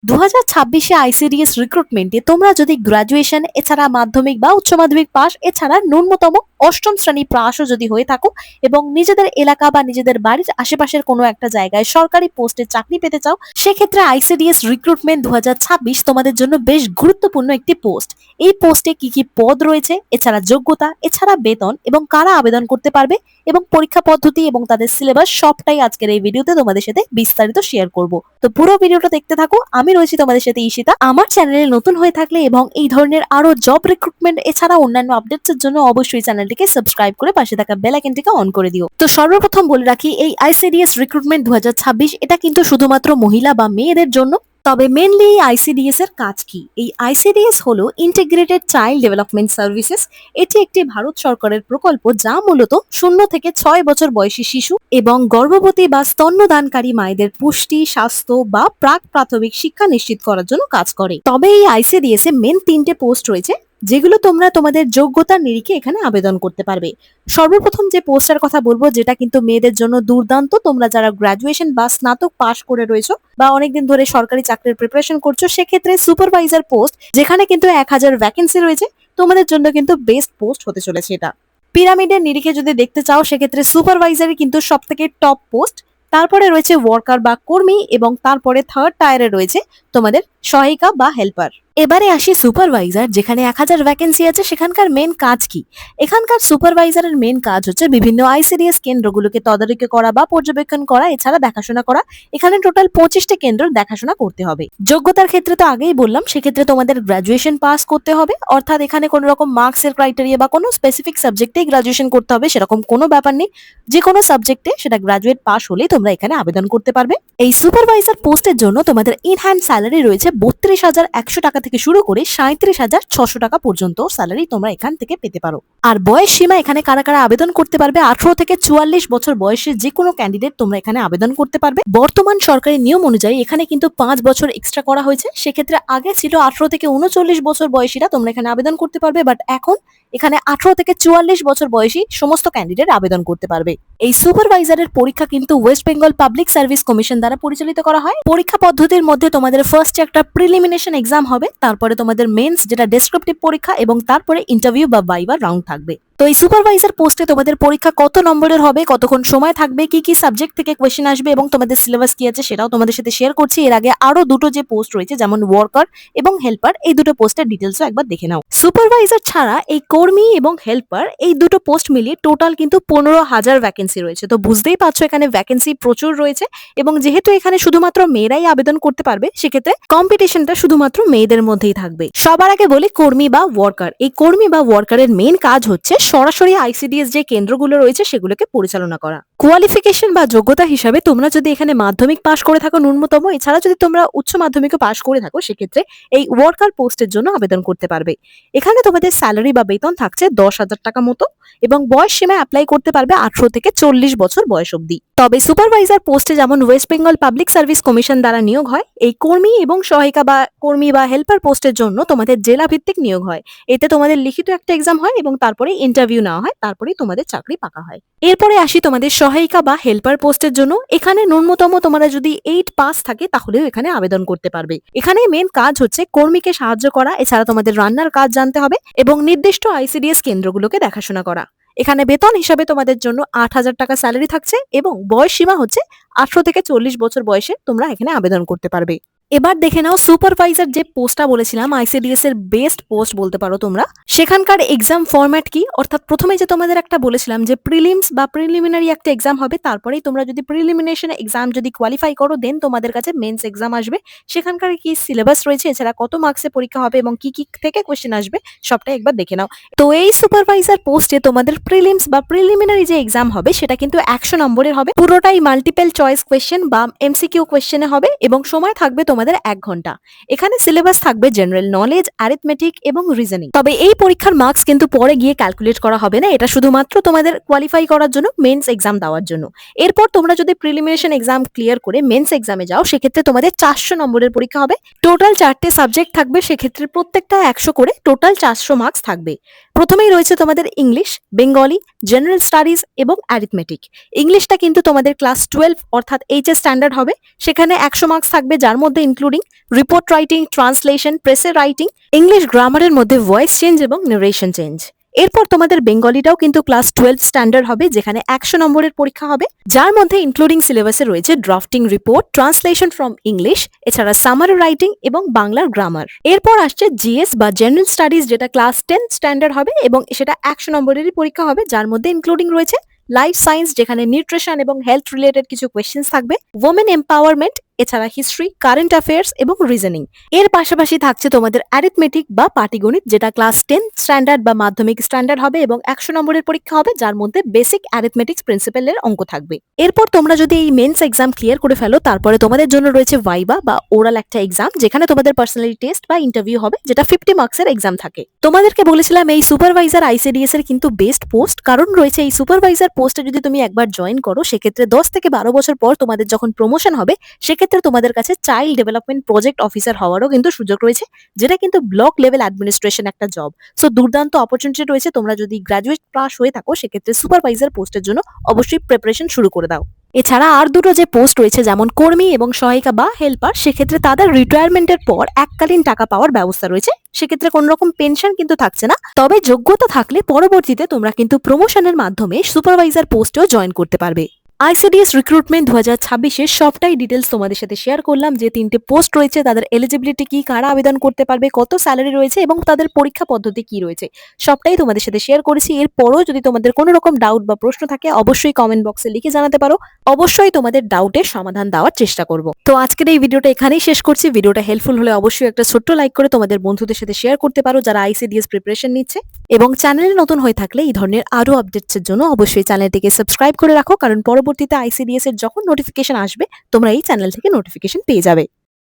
2026-এ ICDS রিক্রুটমেন্টে তোমরা যদি graduation এছাড়া মাধ্যমিক বা উচ্চ মাধ্যমিক পাস এছাড়া ন্যূনতম অষ্টম শ্রেণী পাশও যদি হয়ে থাকো এবং নিজেদের এলাকা বা নিজেদের বাড়ির আশেপাশের কোনো একটা জায়গায় সরকারি পোস্টে চাকরি পেতে চাও, সেক্ষেত্রে আইসিডিএস রিক্রুটমেন্ট 2026 তোমাদের জন্য বেশ গুরুত্বপূর্ণ একটি পোস্ট। এই পোস্টে কি কি পদ রয়েছে, এছাড়া যোগ্যতা, এছাড়া বেতন এবং কারা আবেদন করতে পারবে এবং পরীক্ষা পদ্ধতি এবং তাদের সিলেবাস সবটাই আজকের এই ভিডিওতে তোমাদের সাথে বিস্তারিত শেয়ার করব। তো পুরো ভিডিওটা দেখতে থাকো। আমি রয়েছি তোমাদের সাথে ঈশিতা। আমার চ্যানেলে নতুন হয়ে থাকলে এবং এই ধরনের আরো জব রিক্রুটমেন্ট এছাড়া অন্যান্য আপডেটস এর জন্য অবশ্যই চ্যানেলটিকে সাবস্ক্রাইব করে পাশে থাকা বেল আইকনটিকে অন করে দিও। তো সর্বপ্রথম বলে রাখি, এই আইসিডিএস রিক্রুটমেন্ট 2026 এটা কিন্তু শুধুমাত্র মহিলা বা মেয়েদের জন্য। তবে মেনলি এই আইসিডিএস এর কাজ কি? এই আইসিডিএস হলো ইন্টিগ্রেটেড চাইল্ড ডেভেলপমেন্ট সার্ভিসেস। এটি একটি ভারত সরকারের প্রকল্প যা মূলত 0 থেকে 6 বছর বয়সী শিশু এবং গর্ভবতী বা স্তন্যদানকারী মায়েদের পুষ্টি, স্বাস্থ্য বা প্রাক প্রাথমিক শিক্ষা নিশ্চিত করার জন্য কাজ করে। তবে এই আইসিডিএস এ মেন 3টে পোস্ট রয়েছে যেগুলো তোমরা তোমাদের যোগ্যতার নিরিখে এখানে আবেদন করতে পারবে। সর্বপ্রথম যে পোস্টার কথা বলবো, যেটা কিন্তু মেয়েদের জন্য দুর্দান্ত, তোমরা যারা গ্রাজুয়েশন বা স্নাতক পাশ করে রয়েছো বা অনেকদিন ধরে সরকারি চাকরির প্রিপারেশন করছো, সেক্ষেত্রে সুপারভাইজার পোস্ট, যেখানে কিন্তু 1000 ভ্যাকেন্সি রয়েছে, তোমাদের জন্য কিন্তু বেস্ট পোস্ট হতে চলেছে এটা। পিরামিডের নিরিখে যদি দেখতে চাও, সেক্ষেত্রে সুপারভাইজারই কিন্তু সব থেকে টপ পোস্ট। তারপরে রয়েছে ওয়ার্কার বা কর্মী এবং তারপরে থার্ড টায়ারে রয়েছে তোমাদের সহায়িকা বা হেল্পার। এবারে আসি সুপারভাইজার, যেখানে 1000 ভ্যাকেন্সি আছে। সেখানকার মেন কাজ কি? এখানকার সুপারভাইজারের মেন কাজ হচ্ছে বিভিন্ন আইসিডিএস কেন্দ্রগুলোকে তদারকি করা বা পর্যবেক্ষণ করা, এছাড়া দেখাশোনা করা। এখানে টোটাল 25টি কেন্দ্র দেখাশোনা করতে হবে। যোগ্যতার ক্ষেত্রে তো আগেই বললাম, সেক্ষেত্রে তোমাদের গ্রাজুয়েশন পাস করতে হবে, অর্থাৎ এখানে কোনো রকম মার্কসের ক্রাইটেরিয়া বা কোনো স্পেসিফিক সাবজেক্টেই গ্রাজুয়েশন করতে হবে সেরকম কোনো ব্যাপার নেই। যে কোনো সাবজেক্টে সেটা গ্রাজুয়েট পাস হলেই তোমরা এখানে আবেদন করতে পারবে। এই সুপারভাইজার পোস্টের জন্য তোমাদের ইন হ্যান্ড স্যালারি রয়েছে 32,100 টাকা থেকে শুরু করে 37,600 টাকা পর্যন্ত স্যালারি তোমরা এখান থেকে পেতে পারো। আর বয়স সীমা এখানে কারা কারা আবেদন করতে পারবে? 18 থেকে 44 বছর বয়সের যে কোনো ক্যান্ডিডেট তোমরা এখানে আবেদন করতে পারবে। বর্তমান সরকারি নিয়ম অনুযায়ী এখানে কিন্তু 5 বছর এক্সট্রা করা হয়েছে। সেক্ষেত্রে আগে ছিল 18 থেকে 39 বছর বয়সীরা তোমরা এখানে আবেদন করতে পারবে, বাট এখন এখানে 18 থেকে 44 বছর বয়সী সমস্ত ক্যান্ডিডেট আবেদন করতে পারবে। এই সুপারভাইজারের পরীক্ষা কিন্তু West Bengal public service commission দ্বারা পরিচালিত করা হয়। পরীক্ষা পদ্ধতির মধ্যে তোমাদের ফার্স্টে একটা প্রিলিমিনেশন এক্সাম হবে, তারপরে তোমাদের মেন্স যেটা ডেসক্রিপটিভ পরীক্ষা, এবং তারপরে ইন্টারভিউ বা ভাইভা রাউন্ড থাকবে। তো এই সুপারভাইজার পোস্টে তোমাদের পরীক্ষা কত নম্বরের হবে, কতক্ষণ সময় থাকবে, কি কি সাবজেক্ট থেকে কোয়েশ্চেন আসবে এবং তোমাদের সিলেবাস কি আছে সেটাও তোমাদের সাথে শেয়ার করছি। এর আগে আরো দুটো যে পোস্ট রয়েছে, যেমন ওয়ার্কার এবং হেল্পার, এই দুটো পোস্টের ডিটেলসও একবার দেখে নাও। সুপারভাইজার ছাড়া এই কর্মী এবং হেল্পার, এই দুটো পোস্ট মিলিয়ে টোটাল কিন্তু 15,000 ভ্যাকেন্সি রয়েছে। তো বুঝতেই পারছো এখানে ভ্যাকেন্সি প্রচুর রয়েছে, এবং যেহেতু এখানে শুধুমাত্র মেয়েরাই আবেদন করতে পারবে, সেক্ষেত্রে কম্পিটিশনটা শুধুমাত্র মেয়েদের মধ্যেই থাকবে। সবার আগে বলি কর্মী বা ওয়ার্কার। এই কর্মী বা ওয়ার্কারের মেন কাজ হচ্ছে সরাসরি আইসিডিএস যে কেন্দ্রগুলো রয়েছে সেগুলোকে পরিচালনা করা। কোয়ালিফিকেশন বা যোগ্যতা হিসাবে তোমরা যদি এখানে মাধ্যমিক পাশ করে থাকো ন্যূনতম, এছাড়া যদি তোমরা উচ্চ মাধ্যমিকও পাশ করে থাকো, সেক্ষেত্রে এই ওয়ার্কার পোস্টের জন্য আবেদন করতে পারবে। এখানে তোমাদের স্যালারি বা বেতন থাকছে 10,000 টাকা মতো, এবং বয়স সীমা অ্যাপ্লাই করতে পারবে 18 থেকে 40 বছর বয়স অবধি। তবে সুপারভাইজার পোস্টে যেমন West Bengal public service commission দ্বারা নিয়োগ হয়, এই কর্মী এবং সহায়িকা বা কর্মী বা হেল্পার পোস্টের জন্য তোমাদের জেলা ভিত্তিক নিয়োগ হয়। এতে তোমাদের লিখিত একটা এক্সাম হয় এবং তারপরে ইন্টারভিউ নেওয়া হয়, তারপরেই তোমাদের চাকরি পাকা হয়। এরপরে আসি তোমাদের সহায়িকা বা হেল্পার পোস্টের জন্য। এখানে ন্যূনতম তোমরা যদি 8 পাস থাকে তাহলেও এখানে আবেদন করতে পারবে। এখানে মেন কাজ হচ্ছে কর্মীকে সাহায্য করা, এছাড়া তোমাদের রান্নার কাজ জানতে হবে এবং নির্দিষ্ট আইসিডিএস কেন্দ্রগুলোকে দেখাশোনা করা। এখানে বেতন হিসাবে তোমাদের জন্য 8,000 টাকা স্যালারি থাকছে, এবং বয়স সীমা হচ্ছে 18 থেকে 40 বছর বয়সে তোমরা এখানে আবেদন করতে পারবে। এবার দেখে নাও সুপারভাইজার যে পোস্টটা বলেছিলাম, আইসিডিএস এর বেস্ট পোস্ট বলতে পারো তোমরা, সেখানকার এক্সাম ফরম্যাট কি। অর্থাৎ প্রথমে যে তোমাদের একটা বলেছিলাম যে প্রিলিমস বা প্রিলিমিনারি একটা এক্সাম হবে, তারপরেই তোমরা যদি প্রিলিমিনেশন এক্সাম যদি কোয়ালিফাই করো, দেন তোমাদের কাছে মেন্স এক্সাম আসবে। সেখানকার কি সিলেবাস রয়েছে, এছাড়া কত মার্কসে পরীক্ষা হবে এবং কি কি থেকে কোয়েশ্চেন আসবে সবটাই একবার দেখে নাও। তো এই সুপারভাইজার পোস্টে তোমাদের প্রিলিমস বা প্রিলিমিনারি যে এক্সাম হবে সেটা কিন্তু 100 নম্বরের হবে। পুরোটাই মাল্টিপল চয়েস কোয়েশ্চেন বা এমসিকিউ কোয়েশ্চেনে হবে, এবং সময় থাকবে তোমাদের 1 ঘন্টা। এখানে সিলেবাস থাকবে জেনারেল নলেজ, অ্যারিথমেটিক এবং রিজনিং। তবে এই পরীক্ষার মার্কস কিন্তু পরে গিয়ে ক্যালকুলেট করা হবে না, এটা শুধুমাত্র তোমাদের কোয়ালিফাই করার জন্য, মেন্স এক্সাম দেওয়ার জন্য। এরপর তোমরা যদি প্রিলিমিনেশন এক্সাম ক্লিয়ার করে মেন্স এক্সামে যাও, সেক্ষেত্রে তোমাদের 400 নম্বরের পরীক্ষা হবে। টোটাল 4টে সাবজেক্ট থাকবে, সেক্ষেত্রে প্রত্যেকটা 100 করে, টোটাল 400 মার্কস থাকবে। প্রথমেই রয়েছে তোমাদের ইংলিশ, বেঙ্গলি, জেনারেল স্টাডিজ এবং অ্যারিথমেটিক। ইংলিশটা কিন্তু তোমাদের ক্লাস 12 অর্থাৎ এইচএস স্ট্যান্ডার্ড হবে। সেখানে 100 মার্কস থাকবে, যার মধ্যে including report writing, translation, precis writing, English গ্রামারের মধ্যে ভয়েস চেঞ্জ এবং নারেশন চেঞ্জ। এরপর তোমাদের বেঙ্গলিটাও কিন্তু ক্লাস 12 স্ট্যান্ডার্ড হবে, যেখানে 100 নম্বরের পরীক্ষা হবে, যার মধ্যে ইনক্লুডিং সিলেবাসে রয়েছে drafting report, translation from English, এছাড়া সামারি রাইটিং এবং বাংলার গ্রামার। এরপর আসছে জিএস বা জেনারেল স্টাডিজ, যেটা ক্লাস 10 স্ট্যান্ডার্ড হবে এবং সেটা 100 নম্বরেরই পরীক্ষা হবে, যার মধ্যে ইনক্লুডিং রয়েছে লাইফ সায়েন্স, যেখানে নিউট্রিশন এবং হেলথ রিলেটেড কিছু কোয়েশ্চেন্স থাকবে, ওমেন এম্পাওয়ারমেন্ট, এছাড়া হিস্ট্রি, কারেন্ট অ্যাফেয়ার্স এবং রিজনিং। এর পাশাপাশি থাকছে তোমাদের অ্যারিথমেটিক বা পাটিগণিত, যেটা ক্লাস 10 স্ট্যান্ডার্ড বা মাধ্যমিক স্ট্যান্ডার্ড হবে এবং 100 নম্বরের পরীক্ষা হবে, যার মধ্যে বেসিক অ্যারিথমেটিক্স প্রিন্সিপালের অঙ্ক থাকবে। এরপর তোমরা যদি এই মেন্স এক্সাম ক্লিয়ার করে ফেলো, তারপরে তোমাদের জন্য রয়েছে ভাইবা বা ওরাল একটা এক্সাম, যেখানে তোমাদের পার্সোনালিটি টেস্ট বা ইন্টারভিউ হবে, যেটা 50 মার্কসের এক্সাম থাকে। তোমাদেরকে বলেছিলাম এই সুপারভাইজার আইসিডিএস এর কিন্তু বেস্ট পোস্ট, কারণ রয়েছে এই সুপারভাইজার পোস্টে যদি তুমি একবার জয়েন করো, সেক্ষেত্রে 10 থেকে 12 বছর পর তোমাদের যখন প্রমোশন হবে, সেক্ষেত্রে তোমাদের কাছে চাইল্ড ডেভেলপমেন্ট প্রজেক্ট অফিসার হওয়ারও কিন্তু সুযোগ রয়েছে, যেটা কিন্তু ব্লক লেভেল অ্যাডমিনিস্ট্রেশন একটা জব। সো দুর্দান্ত অপরচুনিটি রয়েছে। তোমরা যদি গ্রাজুয়েট পাস হয়ে থাকো, সেক্ষেত্রে সুপারভাইজার পোস্টের জন্য অবশ্যই প্রিপারেশন শুরু করে দাও। এছাড়া আর দুটো যে পোস্ট রয়েছে, যেমন কর্মী এবং সহায়িকা বা হেল্পার, সেক্ষেত্রে তাদের রিটায়ারমেন্টের পর এককালীন টাকা পাওয়ার ব্যবস্থা রয়েছে। সেক্ষেত্রে কোন রকম পেনশন কিন্তু থাকছে না, তবে যোগ্যতা থাকলে পরবর্তীতে তোমরা কিন্তু প্রমোশনের মাধ্যমে সুপারভাইজার পোস্টেও জয়েন করতে পারবে। আইসিডিএস রিক্রুটমেন্ট 2026 সবটাই ডিটেলস তোমাদের সাথে শেয়ার করলাম। যে 3টে পোস্ট রয়েছে, তাদের এলিজিবিলিটি কি, কারা আবেদন করতে পারবে, কত স্যালারি রয়েছে এবং তাদের পরীক্ষা পদ্ধতি কি রয়েছে, সবটাই তোমাদের সাথে শেয়ার করেছি। এরপরও যদি তোমাদের কোনো রকম ডাউট বা প্রশ্ন থাকে, অবশ্যই কমেন্ট বক্সে লিখে জানাতে পারো। অবশ্যই তোমাদের ডাউটের সমাধান দেওয়ার চেষ্টা করব। তো আজকের এই ভিডিওটা এখানেই শেষ করছি। ভিডিওটা হেল্পফুল হলে অবশ্যই একটা ছোট্ট লাইক করে তোমাদের বন্ধুদের সাথে শেয়ার করতে পারো, যারা আইসিডিএস প্রিপারেশন নিচ্ছে। এবং চ্যানেলে নতুন হয়ে থাকলে এই ধরনের আরো আপডেটসের জন্য অবশ্যই চ্যানেলটিকে সাবস্ক্রাইব করে রাখো, কারণ পরবর্তীতে আইসিডিএস এর যখন নোটিফিকেশন আসবে, তোমরা এই চ্যানেল থেকে নোটিফিকেশন পেয়ে যাবে।